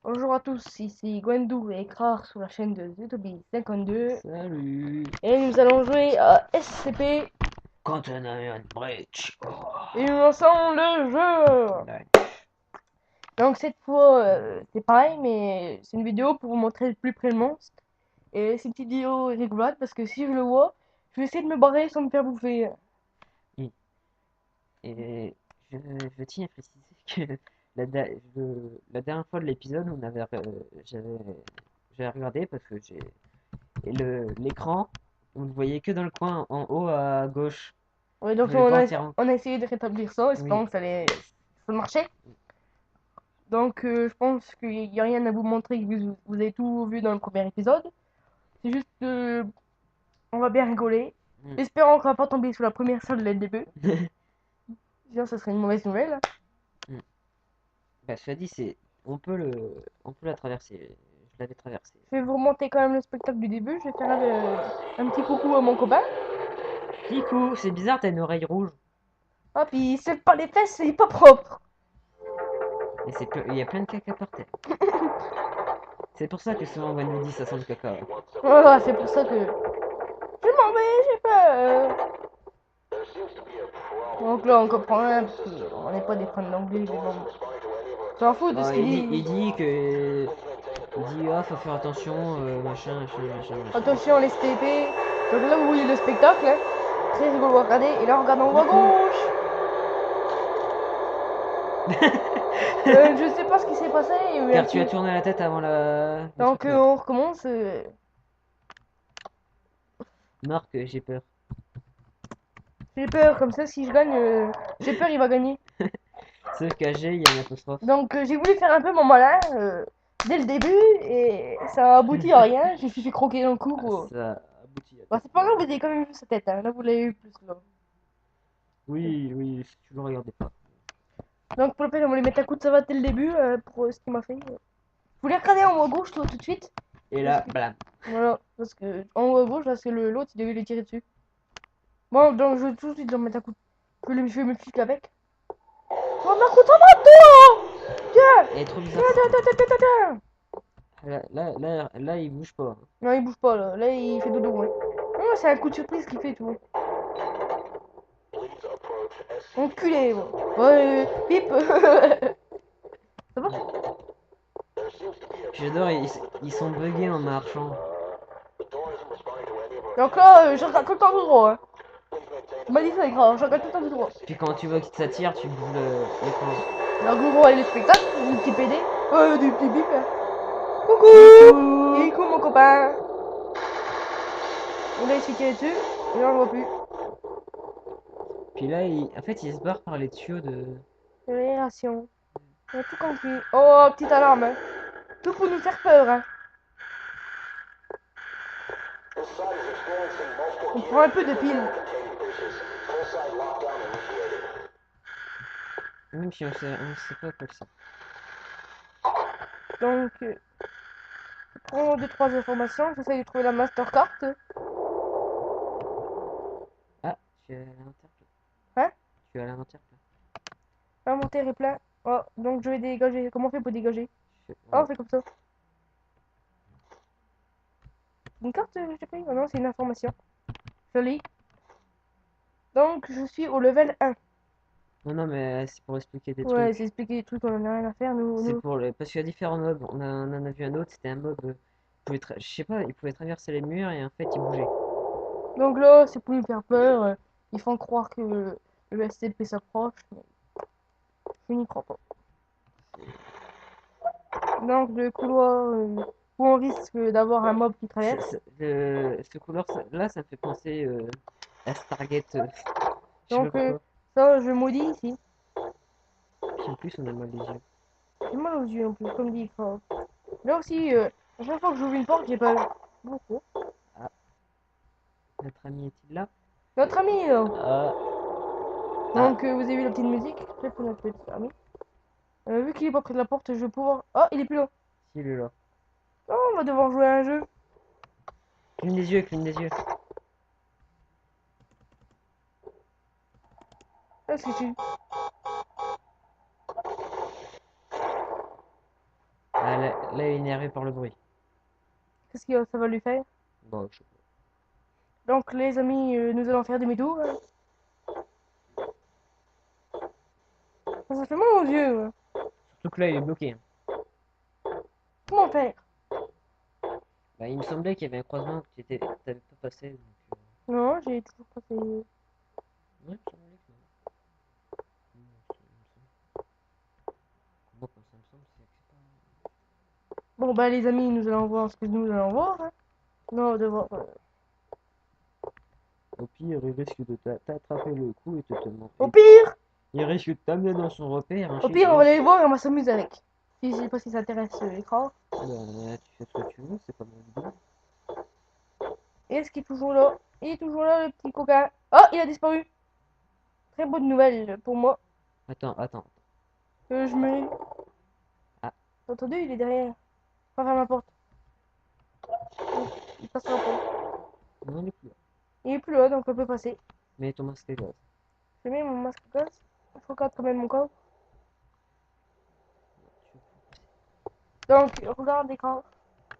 Bonjour à tous, ici Gwendou et Ekrar sur la chaîne de Zootopie52 Salut. et nous allons jouer à SCP Containment Breach. et nous lançons le jeu. Nice. Donc cette fois c'est pareil mais c'est une vidéo pour vous montrer plus près le monstre et c'est une petite vidéo rigolote parce que si je le vois, je vais essayer de me barrer sans me faire bouffer. Et je tiens à préciser que la dernière fois de l'épisode, j'avais regardé parce que j'ai et l'écran, vous le voyez que dans le coin en haut à gauche. Ouais, Vous donc voyez pas entièrement. on a essayé de rétablir ça, Oui. espérant que ça marchait. Donc je pense qu'il n'y a rien à vous montrer, que vous avez tout vu dans le premier épisode. C'est juste on va bien rigoler. Mm. Espérons qu'on va pas tomber sous la première salle dès le début. Sinon, ça serait une mauvaise nouvelle. Mm. Bah, cela dit, on peut la traverser. Je l'avais traversé. Je vais vous remonter quand même le spectacle du début. Je vais faire un petit coucou à mon copain. Kikou, c'est bizarre, t'as une oreille rouge. Ah, puis c'est pas les fesses, c'est pas propre. Et il y a plein de caca par terre. C'est pour ça que souvent on nous dit ça sent le caca. Ouais. Voilà, c'est pour ça que je m'en vais, j'ai peur. Donc là, on comprend rien, parce qu'on n'est pas des fans d'anglais, mais bon. J'en fous de ce qu'il Il dit. dit que. Il dit, ah, faut faire attention, machin. Attention, les STP. Donc là, vous voyez le spectacle, hein. Très rigolo à regarder. Et là, on regarde en haut à Kikou. gauche. Je sais pas ce qui s'est passé. Il y a eu un Car tu as petit. tourné la tête avant le Donc truc là. on recommence. Marc, j'ai peur. J'ai peur, comme ça, si je gagne, j'ai peur, il va gagner. Sauf qu'à G, il y a une apostrophe. Donc j'ai voulu faire un peu mon malin dès le début et ça a abouti à rien. Je me suis fait croquer dans le cou. Ah, ça aboutit à Bah, tout. c'est pas grave, vous avez quand même vu sa tête. Hein. Là, vous l'avez eu plus là. Oui, si tu le regardais pas. Donc pour le fait, on va lui mettre un coup de savate dès le début pour ce qu'il m'a fait. Je voulais regarder en haut à gauche toi, tout de suite. Et Parce là, que, blam. voilà, parce que en haut à gauche, là, c'est l'autre, il devait lui tirer dessus. Bon, donc je vais tout de suite lui mettre un coup. Je vais me filer avec. Oh, un coup de savate, toi! Tiens! Elle est trop Tiens, bizarre cette tiens, tête. tiens, tiens, tiens, tiens! Là, il bouge pas. Non, il bouge pas là. Là, il fait dodo. Ouais. Oh, c'est un coup de surprise qu'il fait tout. Enculé, ouais. Ouais, pip. Ça va? J'adore, ils sont buggés en marchant. Donc là, je regarde tout le temps tout droit. Hein. Il m'a dit ça, grave. Je regarde tout le temps tout droit. Puis quand tu vois qu'il s'attire, tu bouges l'écran. Donc, gros, allez, le spectacle. Du petit PD. Du petit bip. Hein. Coucou! Kikou. Coucou, mon copain. On a essayé de tirer dessus. Et là, on le voit plus. Puis là, en fait, il se barre par les tuyaux de. Réaction. On a tout compris. Oh, petite alarme. Hein. Tout pour nous faire peur. Hein. On prend un peu de pile. Même si on sait pas quoi c'est. Donc, je prends 2-3 informations. J'essaie de trouver la Mastercard. Ah, tu as l'inventaire plein. Hein? Tu as l'inventaire plein. L'inventaire est plein. Oh, donc je vais dégager. Comment on fait pour dégager? Ah, on Ouais. fait comme ça. Une carte, j'ai pris? Oh non, c'est une information. Je lis. Donc, je suis au level 1. Non, mais c'est pour expliquer des Ouais, c'est trucs. expliquer des trucs, on en a rien à faire, C'est nous. pour le. Parce qu'il y a différents mobs. On en a vu un autre, c'était un mob. Je sais pas, il pouvait traverser les murs et en fait il bougeait. Donc là, c'est pour nous faire peur. Ils font croire que le SCP s'approche, mais je n'y crois pas. Donc, le couloir où on risque d'avoir un mob qui traverse. Ce couloir là, ça me fait penser à Stargate. Je sais pas Donc, pourquoi. ça, je maudis ici. Puis en plus, on a mal les yeux. J'ai mal aux yeux en plus, comme dit Fab. Là aussi, à chaque fois que j'ouvre une porte, j'ai peur. Beaucoup. Ah, notre ami est-il là? Notre ami, là. Ah, ah, Donc, vous avez vu la petite musique, très pour notre petit ami. Vu qu'il est pas près de la porte, je vais pouvoir. Oh, il est plus là. s'il est là. Oh, on va devoir jouer à un jeu. Cligne des yeux. Qu'est-ce que tu. Ah, Bah, là, il est énervé par le bruit. Qu'est-ce que ça va lui faire? Bon, je sais Donc, les amis, nous allons faire demi-tour. Ça fait mal aux yeux. Ouais. pas. Surtout que là, il est bloqué. Hein. Comment faire? Bah, il me semblait qu'il y avait un croisement que t'avais pas passé. Donc, Non, j'ai toujours pas fait. ouais, il me semblait que non. Moi, quand ça me semble, c'est que c'est pas. Bon, bah, les amis, nous allons voir ce que nous allons voir. Hein. Non, on va devoir. Au pire, il risque de t'attraper le cou et te tenir. Au pire, Il risque de t'amener dans son repère, au ensuite. pire, on va aller voir et on va s'amuser avec. Si je sais pas si ça intéresse l'écran. Bah, tu fais ce que tu veux, c'est pas ma vidéo. Est-ce qu'il est toujours là? Il est toujours là, le petit coquin. Oh, il a disparu. Très bonne nouvelle pour moi. Attends. Je me. Ah, T'as entendu? Il est derrière. Pas ferme la porte. Il passera pas. non, il est plus là. Il est plus là, donc on peut passer. Mais ton masque est là. J'ai mis mon masque à gaz. Je regarde quand même mon corps. Donc, regarde l'écran.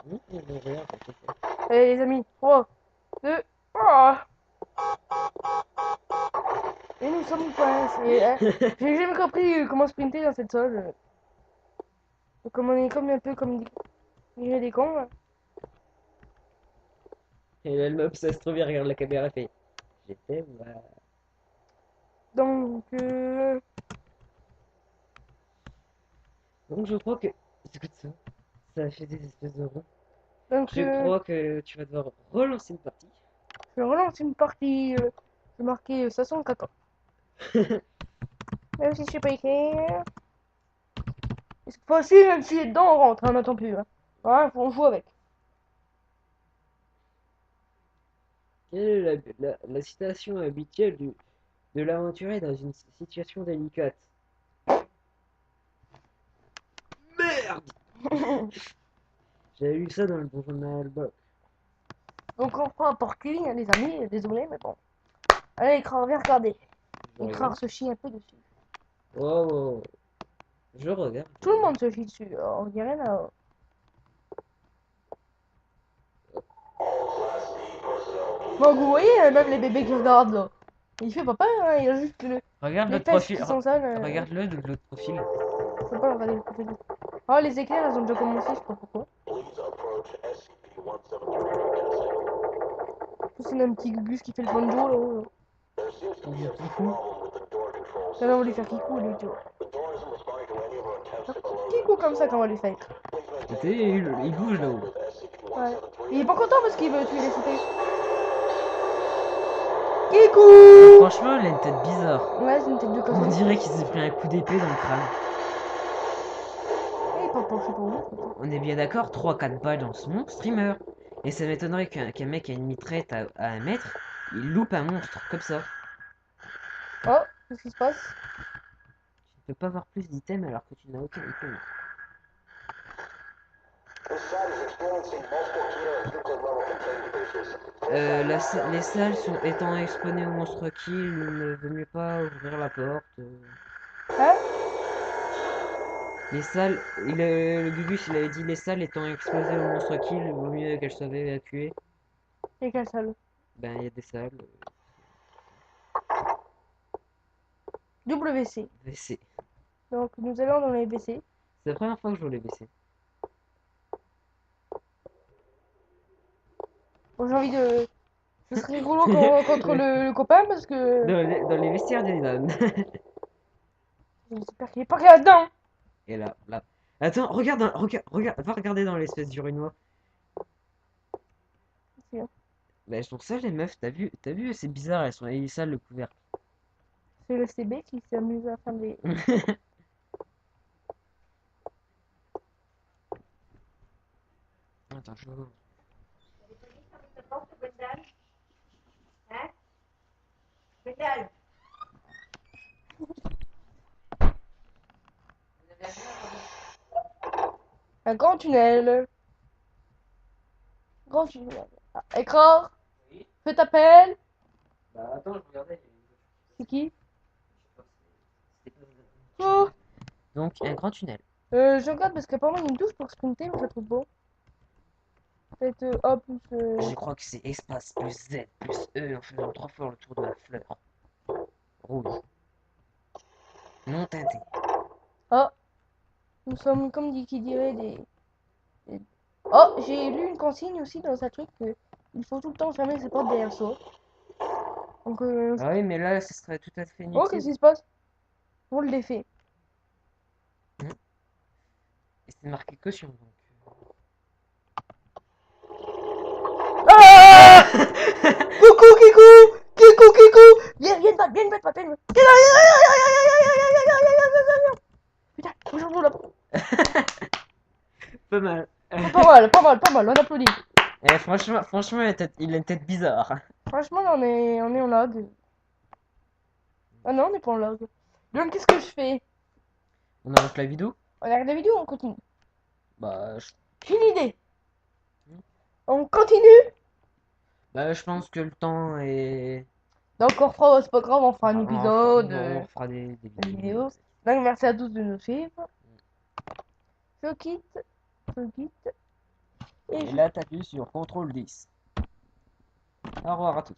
Regarde, s'il te plaît. Allez, les amis. 3, 2, ah. Et nous sommes coincés. Hein. J'ai jamais compris comment sprinter dans cette salle. Comme on est comme un peu comme des cons. Hein. Et là, elle m'obsesse trop bien, regarde la caméra, elle fait. J'étais, bah. Donc, Donc, je crois que. Écoute ça. Ça fait des espèces de ronds. donc Je crois que tu vas devoir relancer une partie. je relance une partie. Je vais marquer 64 ans. Même si je sais pas écrire. Et cette fois-ci, même s'il est dedans, on rentre. Hein, on n'attend plus. Hein. Ouais, on joue avec. Quelle est la citation habituelle de l'aventurier dans une situation délicate? Merde! J'avais lu ça dans le journal. Bah, Donc on prend un porc-cul, hein, les amis. Désolé, mais bon. Allez, écran, viens regarder. je L'écran regarde. se chie un peu dessus. Oh, oh, oh. Je regarde. Tout le monde se chie dessus. Alors, on dirait là. Donc vous voyez, même les bébés qui regardent là. Il fait pas peur, hein, il a juste Regarde les l'autre fesses profil. qui sont sales. Regarde-le de l'autre profil. Je peux pas regarder le profil. Oh, les éclairs, elles ont déjà commencé, je sais pas pourquoi. C'est un petit Gugus qui fait le banjo là-haut. Du kikou. Là, on va lui faire Kikou, lui, tu vois. Kikou comme ça, qu'on va lui faire. Tu sais, il bouge là-haut. Ouais. Il est pas content parce qu'il veut tuer les poupées. Kikou! Franchement, il a une tête bizarre. Ouais, c'est une tête de On cochon. dirait qu'il s'est pris un coup d'épée dans le crâne. Et il part pencher pour vous. On est bien d'accord, 3-4 balles dans ce monstre, il meurt. Et ça m'étonnerait qu'un mec a une mitraillette à 1 mètre, il loupe un monstre comme ça. Oh, qu'est-ce qui se passe? Tu ne peux pas avoir plus d'items alors que tu n'as aucun item. Les salles étant exposées au monstre kill, il ne vaut mieux pas ouvrir la porte. Hein? Les salles, le Gugus il avait dit les salles étant exposées au monstre kill, il vaut mieux qu'elles soient évacuées. Et quelle salle? Ben il y a des salles. WC. WC. Donc nous allons dans les WC. C'est la première fois que je vois les WC. Bon, j'ai envie de. Ce serait rigolo qu'on rencontre le copain parce que. Dans les vestiaires des dames. J'espère qu'il est pas là-dedans. Et là. Attends, regarde, va regarder dans l'espèce d'urinoir. Bah, elles sont sales les meufs, t'as vu, c'est bizarre, elles sont sales le couvercle. C'est le CB qui s'amuse à faire des. Attends, je vois. Un grand tunnel. Grand tunnel. Ah, écran. Oui. Fais ta pelle. Bah attends, je regardais. C'est qui? C'était pas- Oh. Donc un grand tunnel. Je regarde parce qu'apparemment il y a une touche pour sprinter, mais je la trouve pas. Peut-être A plus. Je crois que c'est espace plus Z plus E en faisant 3 fois le tour de la fleur. Rouge. Non teinté. Ah, nous sommes comme dit qui dirait des- Oh, j'ai lu une consigne aussi dans un truc que il faut tout le temps fermer ses portes derrière soi. Donc, Ah oui, mais là, ce serait tout à fait oh, qu'est-ce inutile. qui se passe? On le défait. Hmm. Et c'est marqué caution, donc. Ah! Coucou, Kikou! Kikou, Kikou! Viens une batte, viens une batte, viens une batte. Putain, aujourd'hui là. Pas mal. Pas mal, on applaudit. Eh, franchement, il a une tête bizarre. Franchement, on est en lag. Ah non, on n'est pas en lag. Donc, qu'est-ce que je fais? On arrête la vidéo? On arrête la vidéo ou on continue? Bah, J'ai une idée. On continue? je pense que le temps est. D'accord, c'est pas grave, on fera un épisode, On refera des une vidéos. vidéo. Donc, merci à tous de nous suivre. Je quitte, je quitte. Et Et je là, t'appuies sur CTRL 10. Au revoir à tous.